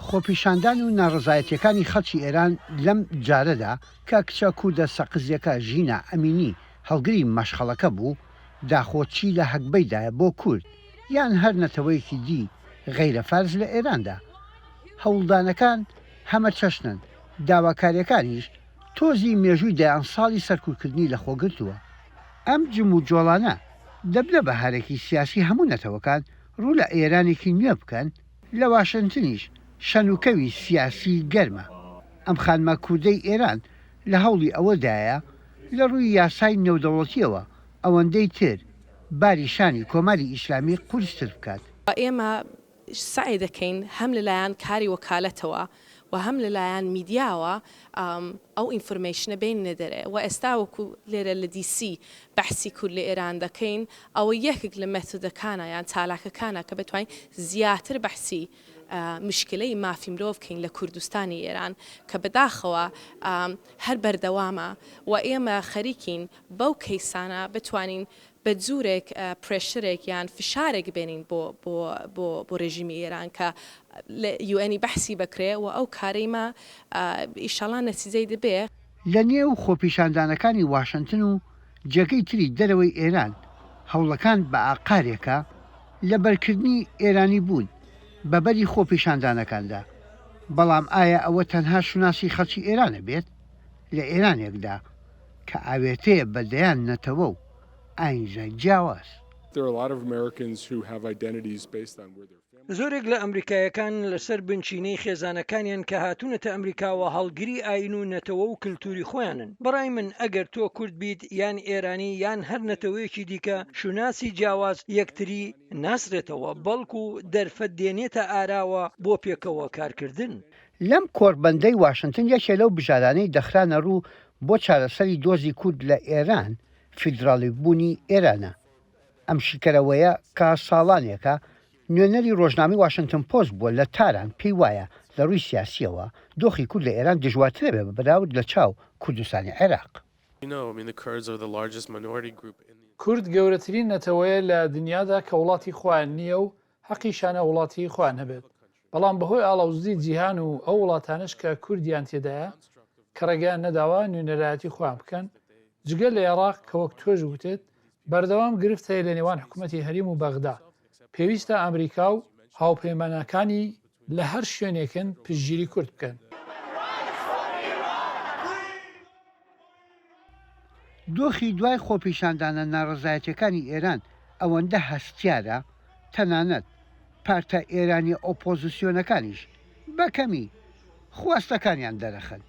خۆپیشاندان و ناڕزایەتیەکانی خەڵکی ئێران لەم جارەدا کە کچە کوردە سەقزیەکە ژینە ئەمینی هەڵگری مەشخەڵەکە بوو داخۆچی لە هەکبەیدایە بۆ کورد یان هەر نەتەوەیەکی دی غەیرە فەرز لە ئێراندا. هەوڵدانەکان هەمە چەشنن، داواکاریەکانیش تۆزی مێژووی دەیان ساڵی سەرکوتکردنی لە خۆگرتووە. ئەم جم و جۆڵانە دەبنە بە هەرێکی سیاسی هەموو نەتەوەکان ڕوو لە ئێرانێکی نوێ بکەن لە واشنتنیش شەنوکەوی سیاسی گەرمە. ئەم خانمە کوردەی ئێران لە هەوڵی ئەوەدایە لە ڕووی یاسای نێودەوڵەتیەوە ئەوەندەی تر باری شانی کۆماری ئیسلامی قورستر بکات. ئێمە سعی دەکەین هەم لەلایەن کاری وەکالەتەوە و هەم لەلایەن میدیاوە ئەو ئینفۆرمێشنە بینە دەرێ و ئێستا وەکو لێرە لە دیسی بەحسی کورد لە ئێران دەکەین ئەوە یەکێک لە مێتۆدەکانە یان چالاکەکانە کە بتوانین زیاتر بەحسی مشکلەی مافی مرۆڤ بکەین لە کوردستانی ئێران کە بەداخەوە هەر بەردەوامە و ئێمە خەریکین بەو کەیسانە بتوانین بە جوورێک پرێشرێک یان فشارێک بێنین بۆ ڕێژیمی ئێران کە لە یوئێنی بەحسی بکرێ و ئەو کارەیمە ئیشەڵا نەتیجەی دەبێ. لە نێو خۆپیشاندانەکانی واشنتن و جێگەی تری دەرەوەی ئێران هەوڵەکان بە ئاقارێکە لە بەرکردنی ئێرانی بوون بەبەری خۆپیشاندانەکاندا. بەڵام ئایا ئەوە تەنها شوناسی خەڵکی ئێرانە بێت لە ئێرانێکدا کە ئاوێتەیە بەدەیان نەتەوە و ئاینجە جیاواز. زۆرێک لە ئەمریکایەکان لەسەر بنچینەی خێزانەکانیان کە هاتوونەتە ئەمریکاوە هەڵگری ئاین و نەتەوە و کللتوری خۆیانن. بەڕای من ئەگەر تۆ کورد بیت یان ئێرانی یان هەر نەتەوەیەکی دیکە شوناسی جیاواز یەکتری ناسرێتەوە بەڵکو و دەرفەت دێنێتە ئاراوە بۆ پێکەوە کارکردن. لەم کۆربەندەی واشنتن یەکێ لەو بژارانەی دەخرانە ڕوو بۆ چارەسەری دۆزی کورد لە ئێران فیدراڵی بوونی ئێرانە. ئەم شیکەرەوەیە کە ساڵانێکە نوێنەری ڕۆژنامی واشنتن پۆست بووە لە تاران پێی وایە لە ڕووی سیاسیەوە دۆخی کورد لە ئێران دژوارترە بێ بەراورد لە چاو کوردستانی عێراق. کورد گەورەترین نەتەوەیە لە دنیادا کە وڵاتی خۆیان نییە و حەقیشانە وڵاتی خۆیان هەبێت. بەڵام بەهۆی ئاڵاوزی جیهان و ئەو وڵاتانش کە کوردیان تێدایە کە ڕێگەیان نەداوە نوێنەرایەتی خۆیان بکەن جگە لە عێراق کە وەک تۆش وتێت بەردەوام گرفت هەیە لە نێوان حکوومەتی هەریم و بەغدا. پێویستە ئەمریکا و هاوپەیمانەکانی لە هەر شوێنێکن پشتگیری کورد بکەن. دۆخی دوای خۆپیشاندانە ناڕزایەتیەکانی ئێران ئەوەندە هەستیارە تەنانەت پارتە ئێرانی ئۆپۆزیسیۆنەکانیش بەکەمی خواستەکانیان دەرەخەن.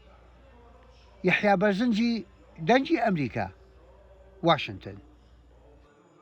یەحیا بەرزنجی دەنگی ئەمریکا، واشنتن.